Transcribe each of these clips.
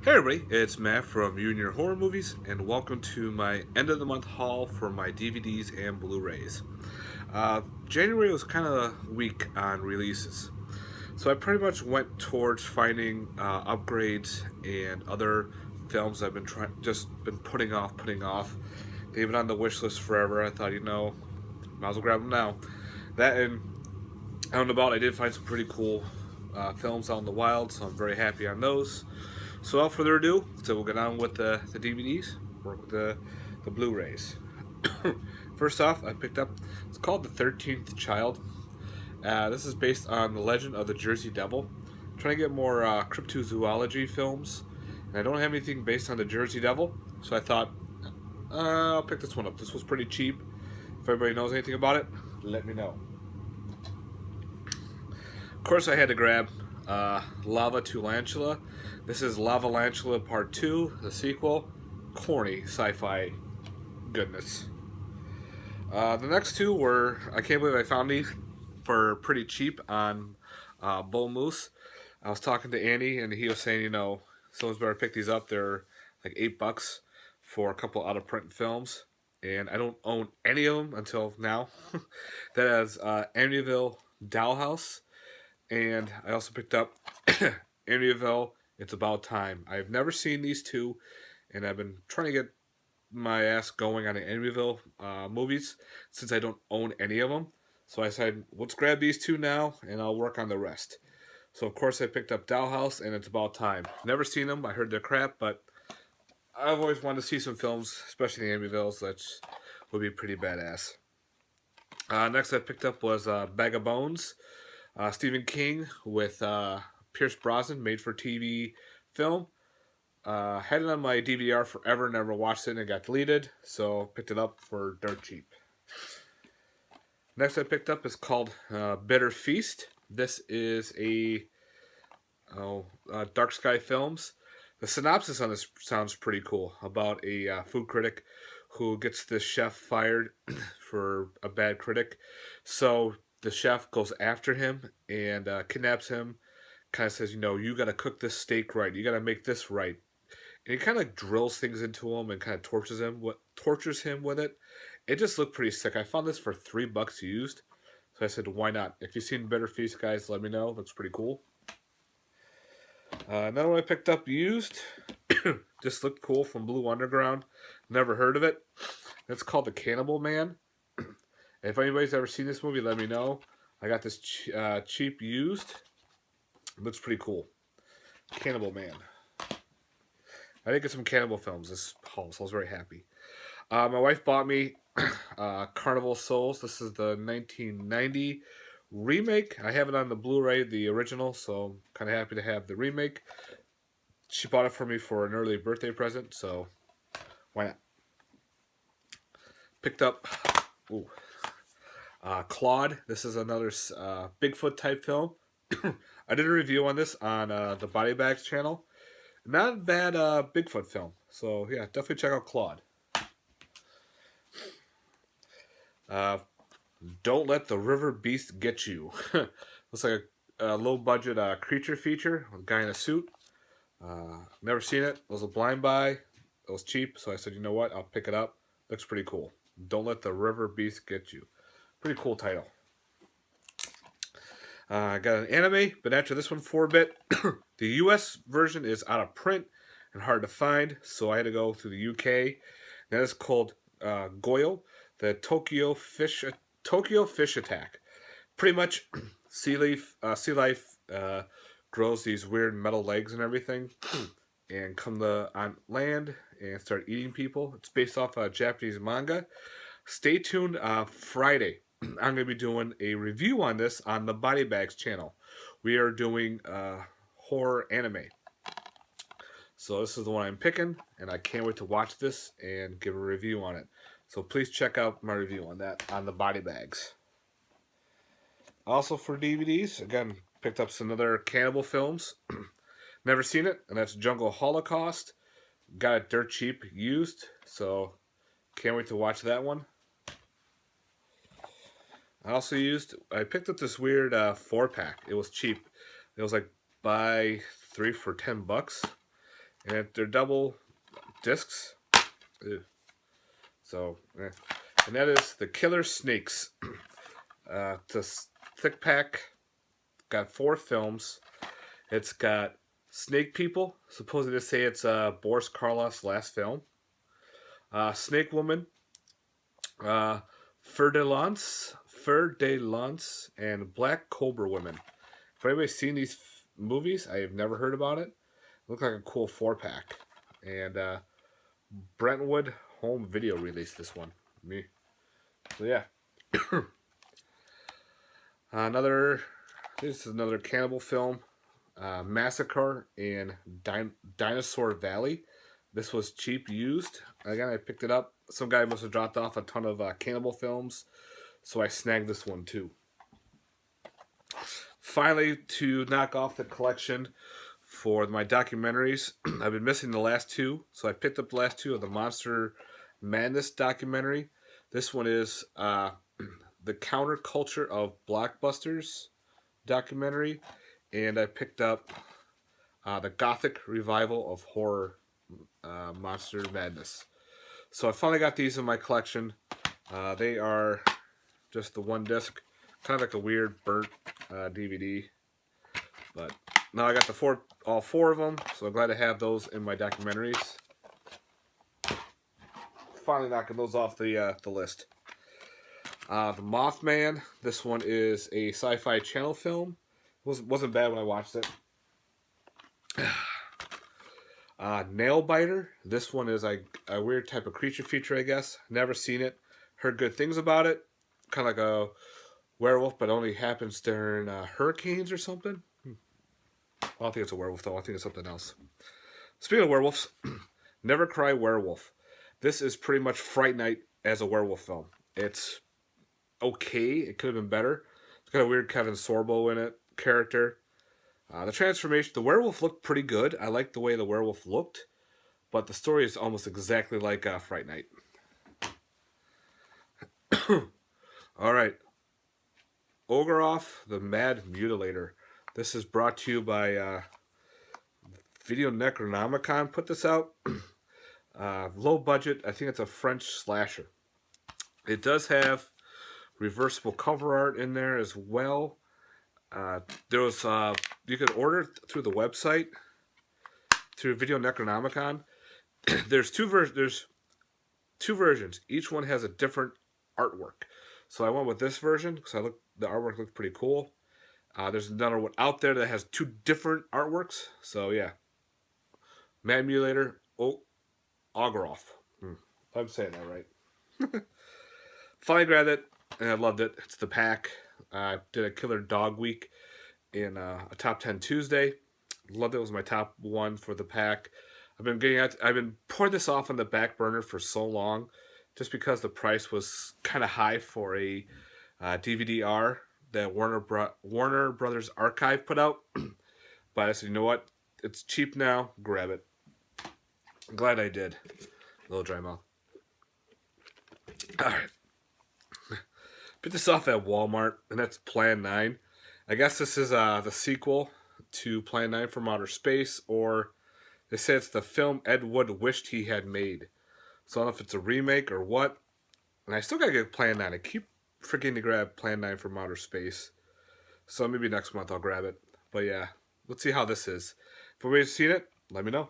Hey everybody, it's Matt from You and Your Horror Movies, and welcome to my end of the month haul for my DVDs and Blu-rays. January was kind of weak on releases, so I pretty much went towards finding upgrades and other films I've been been putting off. They've been on the wish list forever. I thought, might as well grab them now. That and out and about, I did find some pretty cool films out in the wild, so I'm very happy on those. So without further ado, so we'll get on with the DVDs, work with the Blu-rays. First off, I picked up, it's called The 13th Child. This is based on the legend of the Jersey Devil. I'm trying to get more cryptozoology films, and I don't have anything based on the Jersey Devil, so I thought, I'll pick this one up. This was pretty cheap. If everybody knows anything about it, let me know. Of course, I had to grab Lava Tulantula. This is Lavalantula Part 2, the sequel. Corny sci-fi goodness. The next two were, I can't believe I found these for pretty cheap on Bull Moose. I was talking to Andy, and he was saying, someone's better pick these up. They're like $8 for a couple out-of-print films, and I don't own any of them until now. That has Amityville Dollhouse, and I also picked up Amityville, It's About Time. I've never seen these two, and I've been trying to get my ass going on the Amityville movies since I don't own any of them. So I said, let's grab these two now, and I'll work on the rest. So of course I picked up Dollhouse and It's About Time. Never seen them. I heard they're crap, but I've always wanted to see some films, especially the Amityvilles, that would be pretty badass. Next I picked up was Bag of Bones. Stephen King with Pierce Brosnan, made for TV film. Had it on my DVR forever, never watched it, and it got deleted, so picked it up for dirt cheap. Next I picked up is called Bitter Feast. This is a Dark Sky Films. The synopsis on this sounds pretty cool, about a food critic who gets this chef fired for a bad critic. So the chef goes after him and kidnaps him. Kind of says, you got to cook this steak right. You got to make this right. And he kind of drills things into him and kind of tortures him with it. It just looked pretty sick. I found this for $3 used, so I said, why not? If you've seen Bitter Feast, guys, let me know. Looks pretty cool. Another one I picked up used, just looked cool, from Blue Underground. Never heard of it. It's called The Cannibal Man. If anybody's ever seen this movie, let me know. I got this cheap used. It looks pretty cool. Cannibal Man. I did get some cannibal films this haul, so I was very happy. My wife bought me Carnival Souls. This is the 1990 remake. I have it on the Blu-ray, the original, so I'm kind of happy to have the remake. She bought it for me for an early birthday present, so why not? Picked up Claude. This is another Bigfoot type film. I did a review on this on the Body Bags channel. Not a bad Bigfoot film. So yeah, definitely check out Claude. Don't Let the River Beast Get You. Looks like a low budget creature feature with a guy in a suit. Never seen it. It was a blind buy. It was cheap, so I said, you know what? I'll pick it up. Looks pretty cool. Don't Let the River Beast Get You. Pretty cool title. I got an anime, but after this one for a bit. The US version is out of print and hard to find, so I had to go through the UK. That is called Goyo, the Tokyo Fish Attack. Pretty much, sea life grows these weird metal legs and everything, and come on land and start eating people. It's based off a Japanese manga. Stay tuned Friday. I'm going to be doing a review on this on the Body Bags channel. We are doing horror anime. So this is the one I'm picking, and I can't wait to watch this and give a review on it. So please check out my review on that on the Body Bags. Also for DVDs, again, picked up some other cannibal films. Never seen it, and that's Jungle Holocaust. Got it dirt cheap used, so can't wait to watch that one. I picked up this weird 4-pack. It was cheap. It was like buy 3 for $10. and they're double discs. Ew. So, and that is The Killer Snakes. It's a thick pack. Got 4 films. It's got Snake People. Supposedly they say it's Boris Karloff's last film. Snake Woman. Fer de Lance, and Black Cobra Women. If anybody's seen these movies, I have never heard about it. Look like a cool 4-pack. And Brentwood Home Video released this one. Me. So yeah. This is another cannibal film. Massacre in Dinosaur Valley. This was cheap used. Again, I picked it up. Some guy must have dropped off a ton of cannibal films, so I snagged this one too. Finally, to knock off the collection for my documentaries, I've been missing the last 2, so I picked up the last 2 of the Monster Madness documentary. This one is the Counterculture of Blockbusters documentary, and I picked up the Gothic Revival of Horror Monster Madness. So I finally got these in my collection. They are just the 1 disc, kind of like a weird burnt DVD. But now I got all 4 of them, so I'm glad to have those in my documentaries. Finally knocking those off the list. The Mothman. This one is a Sci-Fi Channel film. Wasn't bad when I watched it. Nailbiter. This one is a weird type of creature feature, I guess. Never seen it. Heard good things about it. Kind of like a werewolf, but only happens during hurricanes or something. I don't think it's a werewolf, though. I think it's something else. Speaking of werewolves, Never Cry Werewolf. This is pretty much Fright Night as a werewolf film. It's okay. It could have been better. It's got a weird Kevin Sorbo in it character. The transformation, the werewolf looked pretty good. I liked the way the werewolf looked, but the story is almost exactly like Fright Night. All right. Ogoroff, the Mad Mutilator. This is brought to you by Video Necronomicon. Put this out. Low budget. I think it's a French slasher. It does have reversible cover art in there as well. There was you could order it through the website through Video Necronomicon. There's two versions. Each one has a different artwork. So I went with this version because the artwork looks pretty cool. There's another one out there that has 2 different artworks. So yeah, Mad Mutilator, Ogoroff. I'm saying that right. Finally grabbed it and I loved it. It's the pack. I did a Killer Dog Week in a Top 10 Tuesday. Loved it. It was my top 1 for the pack. I've been pouring this off on the back burner for so long, just because the price was kind of high for a DVD-R that Warner Brothers Archive put out. But I said, you know what? It's cheap now. Grab it. I'm glad I did. A little dry mouth. All right. Picked this off at Walmart, and that's Plan 9. I guess this is the sequel to Plan 9 from Outer Space, or they say it's the film Ed Wood wished he had made. So I don't know if it's a remake or what. And I still gotta get Plan 9. I keep forgetting to grab Plan 9 from Outer Space. So maybe next month I'll grab it. But yeah, let's see how this is. If anybody's seen it, let me know.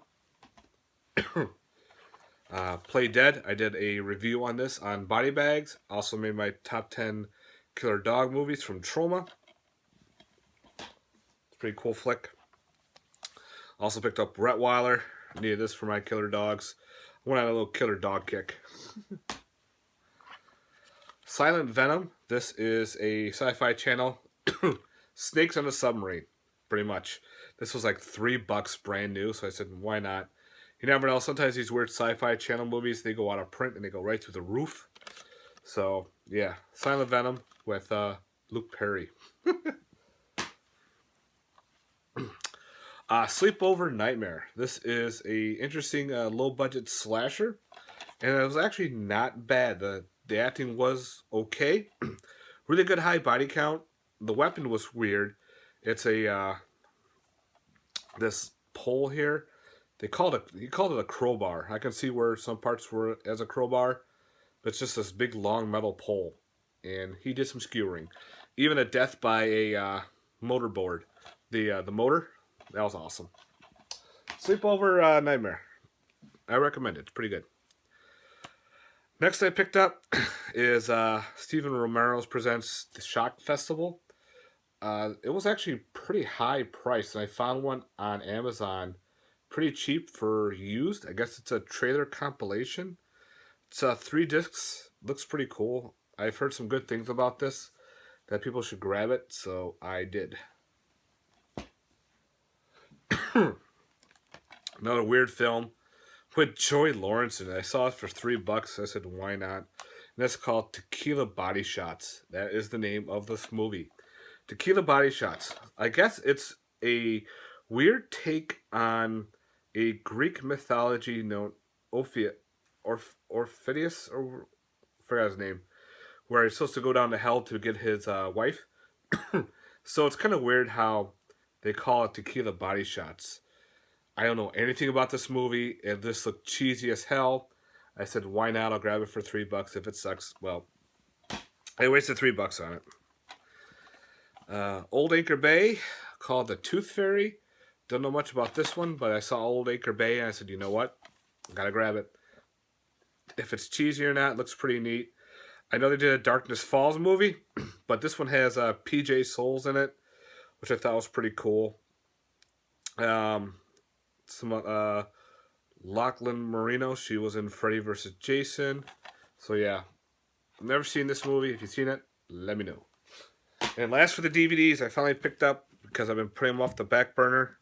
Play Dead. I did a review on this on Body Bags. Also made my top 10 killer dog movies from Troma. It's a pretty cool flick. Also picked up Rottweiler. Needed this for my killer dogs. I went on a little killer dog kick. Silent Venom. This is a Sci-Fi Channel. Snakes on a Submarine. Pretty much. This was like $3 brand new, so I said, why not? You never know. Sometimes these weird Sci-Fi Channel movies, they go out of print and they go right through the roof. So, yeah. Silent Venom with Luke Perry. Sleepover Nightmare. This is a interesting low-budget slasher. And it was actually not bad. The acting was okay. Really good high body count. The weapon was weird. It's a this pole here. he called it a crowbar. I can see where some parts were as a crowbar, but it's just this big long metal pole, and he did some skewering, even a death by a motorboard. The motor, that was awesome. Sleepover Nightmare. I recommend it. It's pretty good. Next I picked up is Stephen Romero's presents the Shock Festival. It was actually pretty high price, and I found one on Amazon pretty cheap for used. I guess it's a trailer compilation. It's 3 discs. Looks pretty cool. I've heard some good things about this, that people should grab it, so I did. Another weird film with Joy Lawrence in it. I saw it for $3. I said, why not? And that's called Tequila Body Shots. That is the name of this movie. Tequila Body Shots. I guess it's a weird take on a Greek mythology known Orpheus, or I forgot his name, where he's supposed to go down to hell to get his wife. So it's kind of weird how they call it Tequila Body Shots. I don't know anything about this movie. If this looked cheesy as hell, I said, why not? I'll grab it for $3. If it sucks, well, I wasted $3 on it. Old Anchor Bay, called The Tooth Fairy. Don't know much about this one, but I saw Old Anchor Bay and I said, you know what? Gotta grab it. If it's cheesy or not, it looks pretty neat. I know they did a Darkness Falls movie, but this one has PJ Souls in it, which I thought was pretty cool. Lachlan Marino, she was in Freddy vs. Jason. So yeah, I've never seen this movie. If you've seen it, let me know. And last for the DVDs, I finally picked up, because I've been putting them off the back burner,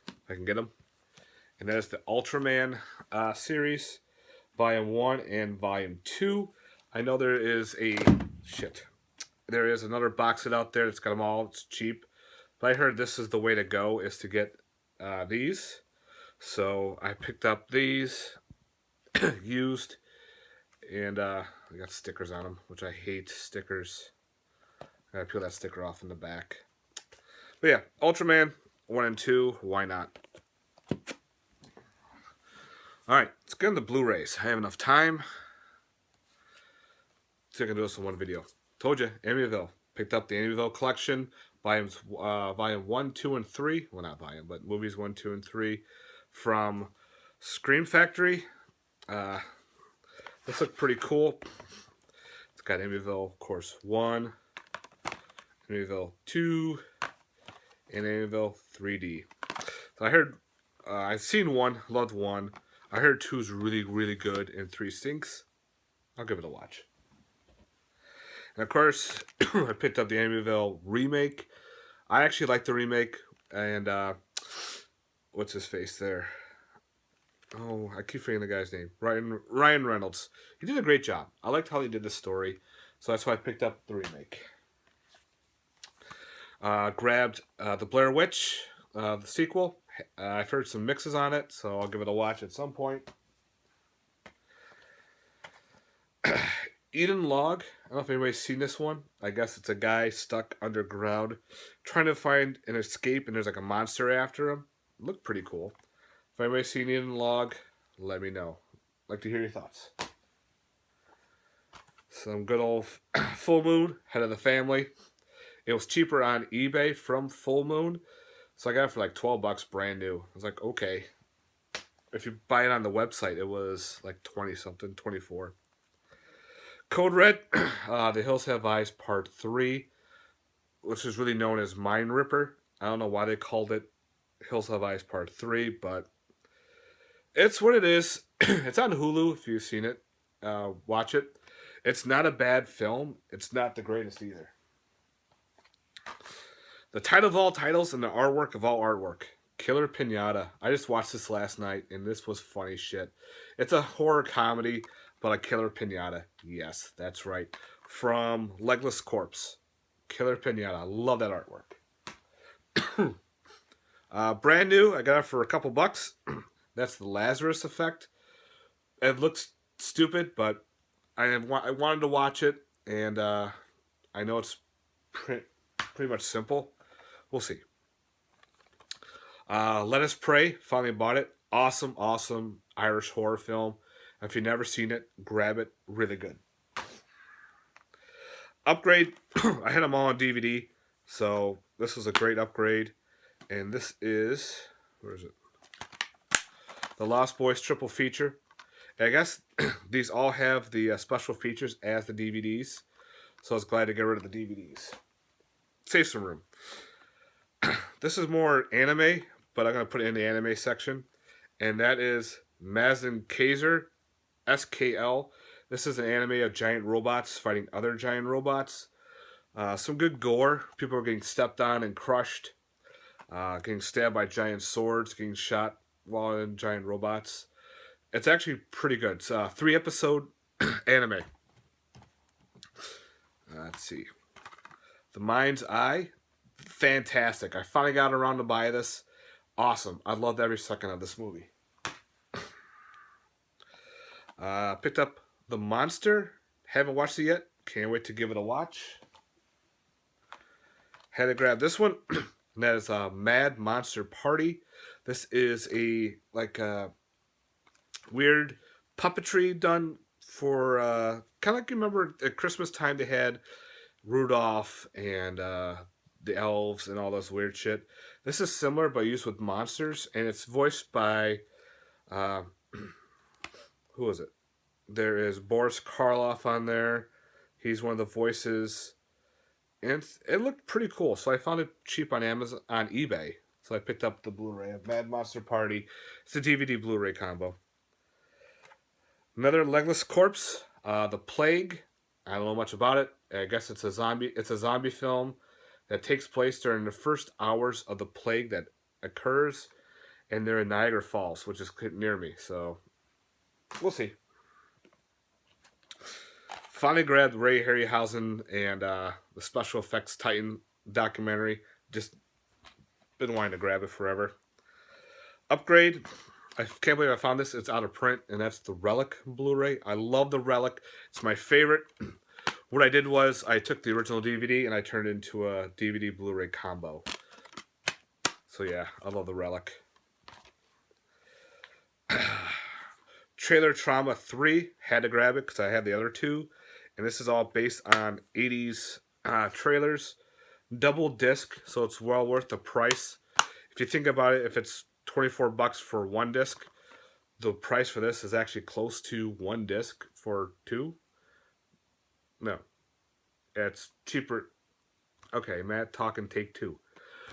if I can get them. And that is the Ultraman series, Volume 1 and Volume 2. I know there is there is another box set out there that's got them all. It's cheap. But I heard this is the way to go, is to get these. So I picked up these used, and I got stickers on them, which I hate stickers. I gotta peel that sticker off in the back. But yeah, Ultraman 1 and 2, why not? Alright, let's get into Blu-rays. I have enough time, so I can do this in one video. Told you, Amityville. Picked up the Amityville collection, volume 1, 2, and 3. Well, not volume, but movies 1, 2, and 3 from Scream Factory. This looks pretty cool. It's got Amityville, of course, 1, Amityville 2, and Amityville 3D. So I heard, I've seen 1, loved 1. I heard 2 is really, really good, and 3 stinks. I'll give it a watch. And of course, I picked up the Amityville remake. I actually like the remake, and what's his face there? Oh, I keep forgetting the guy's name. Ryan Reynolds. He did a great job. I liked how he did the story, so that's why I picked up the remake. Grabbed the Blair Witch, the sequel. I've heard some mixes on it, so I'll give it a watch at some point. Eden Log. I don't know if anybody's seen this one. I guess it's a guy stuck underground trying to find an escape, and there's like a monster after him. Looked pretty cool. If anybody's seen Eden Log, let me know. I'd like to hear your thoughts. Some good old Full Moon, Head of the Family. It was cheaper on eBay from Full Moon, so I got it for like $12 brand new. I was like, okay. If you buy it on the website, it was like 20 something, 24. Code Red, The Hills Have Eyes Part 3, which is really known as Mind Ripper. I don't know why they called it Hills Have Eyes Part 3, but it's what it is. It's on Hulu if you've seen it. Watch it. It's not a bad film. It's not the greatest either. The title of all titles and the artwork of all artwork. Killer Pinata. I just watched this last night, and this was funny shit. It's a horror comedy, but a Killer Pinata. Yes, that's right. From Legless Corpse. Killer Pinata. I love that artwork. Brand new. I got it for a couple bucks. That's the Lazarus Effect. It looks stupid, but I wanted to watch it, and I know it's pretty much simple. We'll see. Let Us Pray. Finally bought it. Awesome, awesome Irish horror film. If you've never seen it, grab it. Really good. Upgrade. I had them all on DVD, so this was a great upgrade. And this is, where is it? The Lost Boys triple feature. And I guess these all have the special features as the DVDs, so I was glad to get rid of the DVDs. Save some room. This is more anime, but I'm going to put it in the anime section. And that is Mazen Kaiser, SKL. This is an anime of giant robots fighting other giant robots. Some good gore. People are getting stepped on and crushed. Getting stabbed by giant swords. Getting shot while in giant robots. It's actually pretty good. It's a 3-episode anime. Let's see. The Mind's Eye. Fantastic. I finally got around to buy this. Awesome. I loved every second of this movie. Picked up The Monster. Haven't watched it yet. Can't wait to give it a watch. Had to grab this one. And that is Mad Monster Party. This is a weird puppetry done for kind of like you remember at Christmas time they had Rudolph and the elves and all those weird shit. This is similar but used with monsters, and it's voiced by who is it? There is Boris Karloff on there. He's one of the voices, and it looked pretty cool. So I found it cheap on Amazon, on eBay. So I picked up the Blu-ray of Mad Monster Party. It's a DVD Blu-ray combo. Another Legless Corpse, The Plague. I don't know much about it. I guess it's a zombie. It's a zombie film that takes place during the first hours of the plague that occurs, and they're in Niagara Falls, which is near me. So we'll see. Finally grabbed Ray Harryhausen and the Special Effects Titan documentary. Just been wanting to grab it forever. Upgrade. I can't believe I found this. It's out of print, and that's the Relic Blu-ray. I love the Relic. It's my favorite. What I did was I took the original DVD and I turned it into a DVD Blu-ray combo. So yeah, I love the Relic. Trailer Trauma 3. Had to grab it because I had the other two. And this is all based on 80s trailers. Double disc, so it's well worth the price. If you think about it, if it's $24 for one disc, the price for this is actually close to one disc for two. No, it's cheaper. Okay, Matt, talk and take two.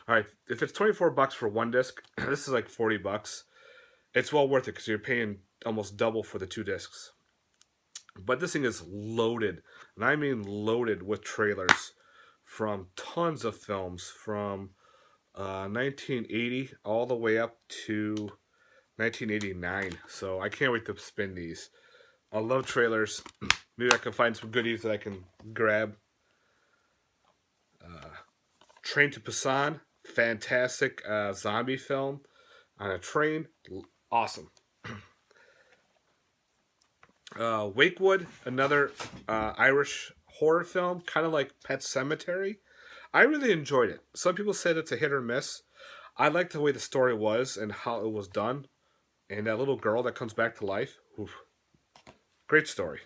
All right, if it's $24 for one disc, this is like $40. It's well worth it because you're paying almost double for the two discs. But this thing is loaded, and I mean loaded with trailers from tons of films from 1980 all the way up to 1989. So I can't wait to spin these. I love trailers. Maybe I can find some goodies that I can grab. Train to Busan. Fantastic zombie film on a train. Awesome. Wakewood, another Irish horror film, kind of like Pet Sematary. I really enjoyed it. Some people said it's a hit or miss. I liked the way the story was and how it was done. And that little girl that comes back to life. Oof. Great story.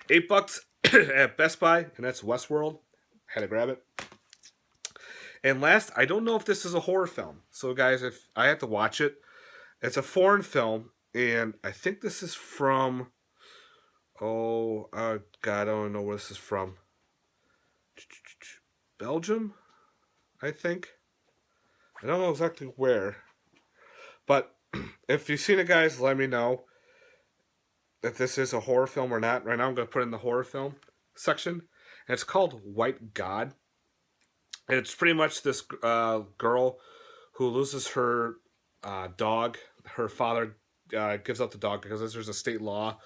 $8 at Best Buy, and that's Westworld. Had to grab it. And last, I don't know if this is a horror film. So guys, if I have to watch it, it's a foreign film. And I think this is from, God, I don't know where this is from. Belgium, I think. I don't know exactly where. But if you've seen it, guys, let me know if this is a horror film or not. Right now I'm going to put it in the horror film section. And it's called White God. And it's pretty much this girl who loses her dog. Her father gives up the dog because there's a state law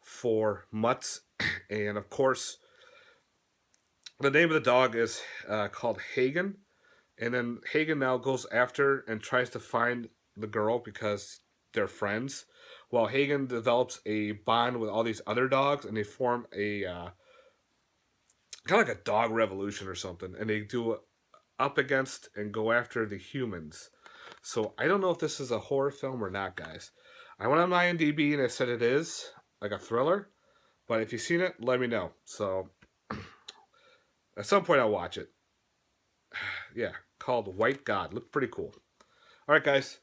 for mutts. And of course, the name of the dog is called Hagen. And then Hagen now goes after and tries to find the girl because they're friends. While Hagen develops a bond with all these other dogs, and they form a kind of like a dog revolution or something. And they do up against and go after the humans. So I don't know if this is a horror film or not, guys. I went on IMDb and it said it is like a thriller. But if you've seen it, let me know. So at some point I'll watch it. Yeah, called White God. Looked pretty cool. All right, guys.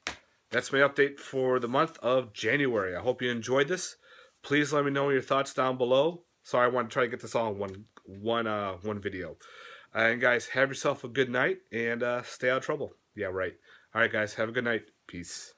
That's my update for the month of January. I hope you enjoyed this. Please let me know your thoughts down below. Sorry, I want to try to get this all in one video. And guys, have yourself a good night and stay out of trouble. Yeah, right. All right, guys. Have a good night. Peace.